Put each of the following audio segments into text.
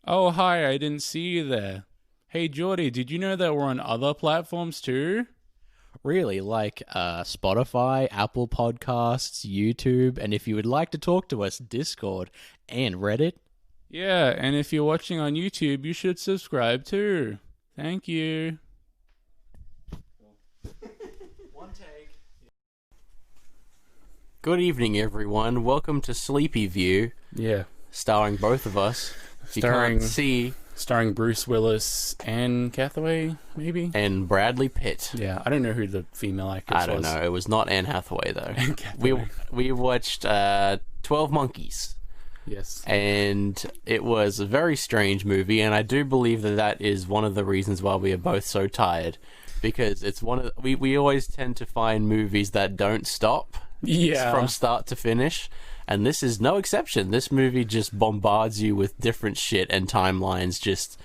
Oh, hi, I didn't see you there. Hey, Jordy, did you know that we're on other platforms too? Really, like Spotify, Apple Podcasts, YouTube, and if you would like to talk to us, Discord and Reddit. Yeah, and if you're watching on YouTube, you should subscribe too. Thank you. One take. Good evening, everyone. Welcome to Sleepy View, Yeah. starring both of us. If you Starring- can't see, Starring Bruce Willis and Hathaway, maybe? and Bradley Pitt. Yeah, I don't know who the female actress was. I don't know. It was not Anne Hathaway though. Anne Hathaway. we watched 12 Monkeys. Yes. And it was a very strange movie, and I do believe that is one of the reasons why we are both so tired, because it's one of we always tend to find movies that don't stop from start to finish, and this is no exception. This movie just bombards you with different shit and timelines just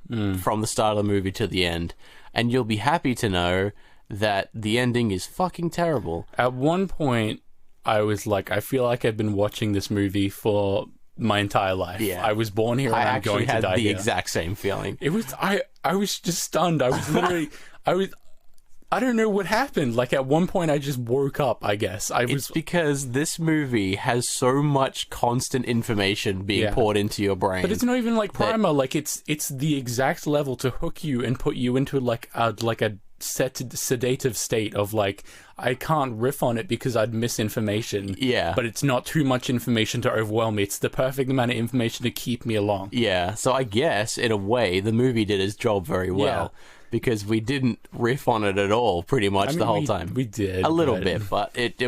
from the start of the movie to the end, and you'll be happy to know that the ending is fucking terrible. At one point, I was like, I feel like I've been watching this movie for my entire life. Yeah. I was born here and I I'm actually going to had die the here. exact same feeling. It was I was just stunned. I was literally I don't know what happened. Like at one point I just woke up, I guess. It's because this movie has so much constant information being poured into your brain. But it's not even like primer. Like it's the exact level to hook you and put you into like a sedative state of like, I can't riff on it because I'd miss information. Yeah. But it's not too much information to overwhelm me. It's the perfect amount of information to keep me along. Yeah, so I guess, in a way, the movie did its job very well. Because we didn't riff on it at all, pretty much, the whole time. We did. A little bit, but it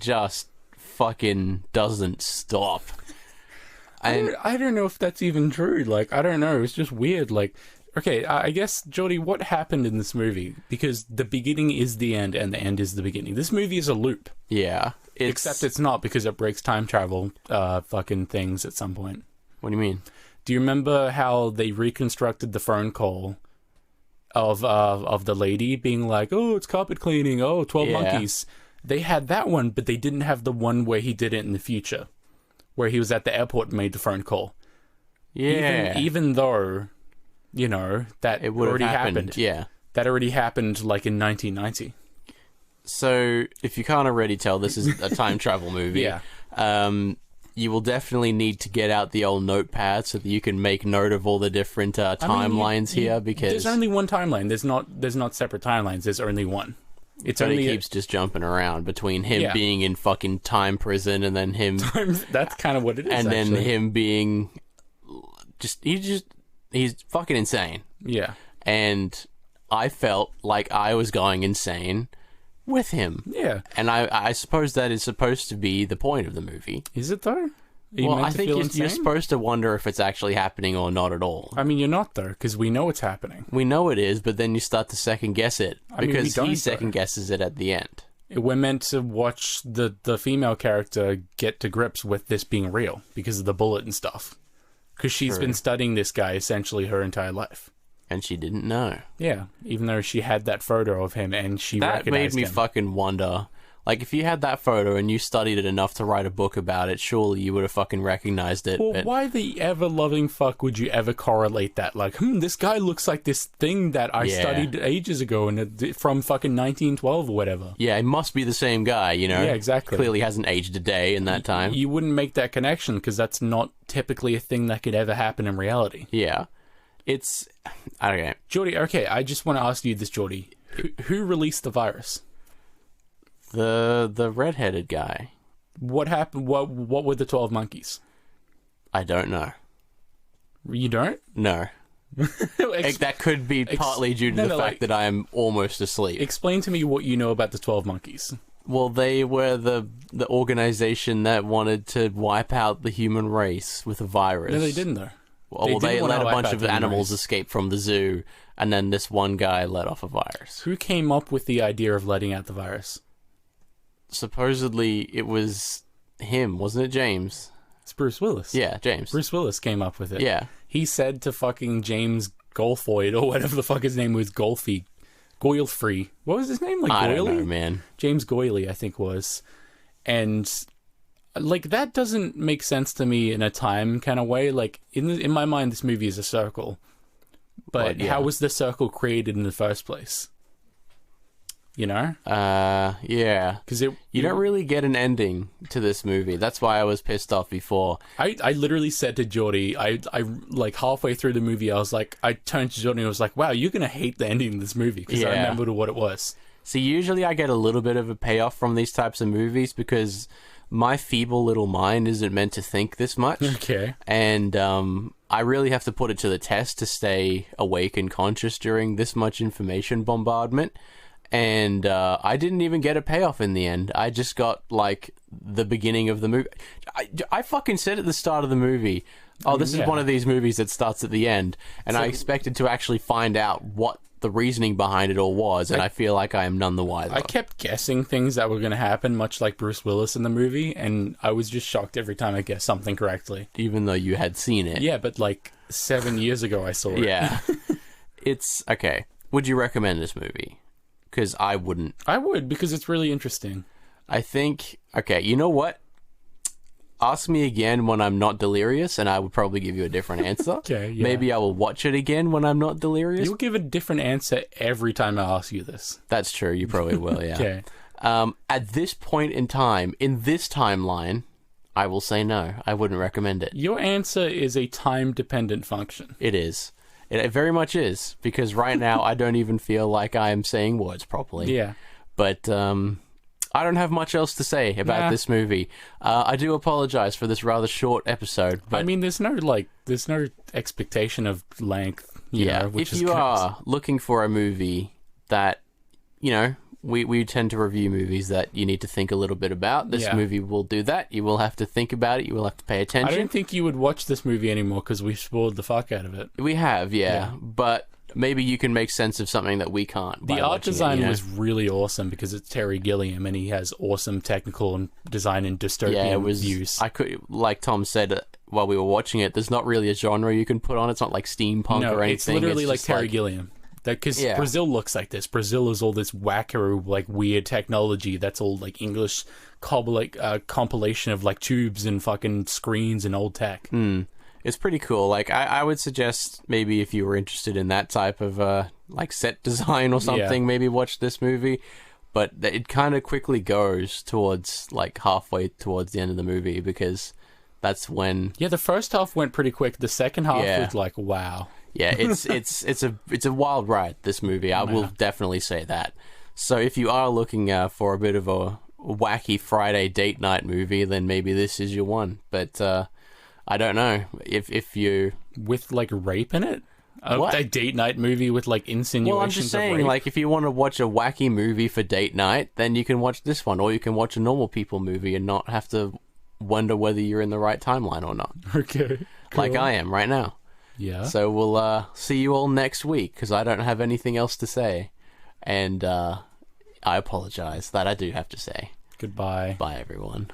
just fucking doesn't stop. I don't know if that's even true. Like, I don't know. It's just weird. Like, okay, I guess, Jordy, what happened in this movie? Because the beginning is the end and the end is the beginning. This movie is a loop. Yeah. Except it's not, because it breaks time travel fucking things at some point. What do you mean? Do you remember how they reconstructed the phone call of the lady being like, oh, it's carpet cleaning, oh, 12 monkeys. They had that one, but they didn't have the one where he did it in the future, where he was at the airport and made the phone call. Yeah. Even though, you know, that it would already have happened. Yeah. That already happened like in 1990. So, if you can't already tell, this is a time travel movie. Yeah. You will definitely need to get out the old notepad so that you can make note of all the different timelines here, because there's only one timeline. There's not separate timelines. There's only one. It keeps just jumping around between him being in fucking time prison and then him. That's kind of what it is. And actually. then him being he's fucking insane. Yeah. And I felt like I was going insane with him. Yeah. And I suppose that is supposed to be the point of the movie. Is it though? Well, I think you're supposed to wonder if it's actually happening or not at all. I mean, you're not though, because we know it's happening. We know it is, but then you start to second guess it because he second guesses it at the end. We're meant to watch the female character get to grips with this being real because of the bullet and stuff. Because she's been studying this guy essentially her entire life. And she didn't know. Yeah, even though she had that photo of him and she recognized him. That made me fucking wonder. Like, if you had that photo and you studied it enough to write a book about it, surely you would have fucking recognized it. Well, why the ever-loving fuck would you ever correlate that? Like, this guy looks like this thing that I studied ages ago and from fucking 1912 or whatever. Yeah, it must be the same guy, you know? Yeah, exactly. Clearly hasn't aged a day in that time. You wouldn't make that connection because that's not typically a thing that could ever happen in reality. Yeah. It's... I don't know. Jordy, okay, I just want to ask you this, Jordy. Who released the virus? The redheaded guy. What happened? What were the 12 monkeys? I don't know. You don't? No. That could be partly due to the fact that I am almost asleep. Explain to me what you know about the 12 monkeys. Well, they were the organization that wanted to wipe out the human race with a virus. No, they didn't, though. Well, they let a bunch of animals escape from the zoo, and then this one guy let off a virus. Who came up with the idea of letting out the virus? Supposedly, it was him, wasn't it, James? It's Bruce Willis. Yeah, James. Bruce Willis came up with it. Yeah. He said to fucking James Golfoyd, or whatever the fuck his name was, Goilfrey. What was his name? Like, I Goyley? don't know, man. James Goyley, I think was. And Like, that doesn't make sense to me in a time kind of way. Like, in my mind, this movie is a circle. But how was the circle created in the first place? You know? Yeah. Because you don't really get an ending to this movie. That's why I was pissed off before. I literally said to Jordy, I like halfway through the movie, I turned to Jordy and was like, wow, you're going to hate the ending of this movie, because I remembered what it was. See, usually I get a little bit of a payoff from these types of movies because my feeble little mind isn't meant to think this much. Okay. And I really have to put it to the test to stay awake and conscious during this much information bombardment. And I didn't even get a payoff in the end. I just got, like, the beginning of the movie. I fucking said at the start of the movie, this is one of these movies that starts at the end. And I expected to actually find out what the reasoning behind it all was, and I feel like I am none the wiser. I kept guessing things that were going to happen, much like Bruce Willis in the movie, and I was just shocked every time I guessed something correctly. Even though you had seen it. Yeah, but like 7 years ago I saw it. Yeah. It's... Okay. Would you recommend this movie? Because I wouldn't. I would, because it's really interesting. I think... Okay, you know what? Ask me again when I'm not delirious, and I would probably give you a different answer. Okay, yeah. Maybe I will watch it again when I'm not delirious. You'll give a different answer every time I ask you this. That's true. You probably will, yeah. Okay. At this point in time, in this timeline, I will say no. I wouldn't recommend it. Your answer is a time-dependent function. It is. It very much is, because right now I don't even feel like I am saying words properly. Yeah. But I don't have much else to say about this movie. I do apologize for this rather short episode. But I mean, there's no expectation of length. You know, which if you are looking for a movie that, you know, we tend to review movies that you need to think a little bit about. This movie will do that. You will have to think about it. You will have to pay attention. I don't think you would watch this movie anymore because we spoiled the fuck out of it. We have, yeah. But maybe you can make sense of something that we can't. The art design was really awesome because it's Terry Gilliam and he has awesome technical and design and dystopian views. I could, like Tom said while we were watching it, there's not really a genre you can put on. It's not like steampunk or anything. It's literally like Terry Gilliam. Because Brazil looks like this. Brazil is all this wacko, like, weird technology that's all, like, English compilation of, like, tubes and fucking screens and old tech. It's pretty cool. Like, I would suggest maybe if you were interested in that type of, like, set design or something, maybe watch this movie. But it kind of quickly goes towards, like, halfway towards the end of the movie because that's when... Yeah, the first half went pretty quick. The second half was like, wow. Yeah, it's a wild ride, this movie. I will definitely say that. So if you are looking for a bit of a wacky Friday date night movie, then maybe this is your one. But I don't know if you... With, like, rape in it? A date night movie with, like, insinuations. Well, I'm just saying, like, if you want to watch a wacky movie for date night, then you can watch this one. Or you can watch a normal people movie and not have to wonder whether you're in the right timeline or not. Okay. Cool. Like I am right now. Yeah. So we'll see you all next week, because I don't have anything else to say. And I apologize. That I do have to say. Goodbye. Bye, everyone.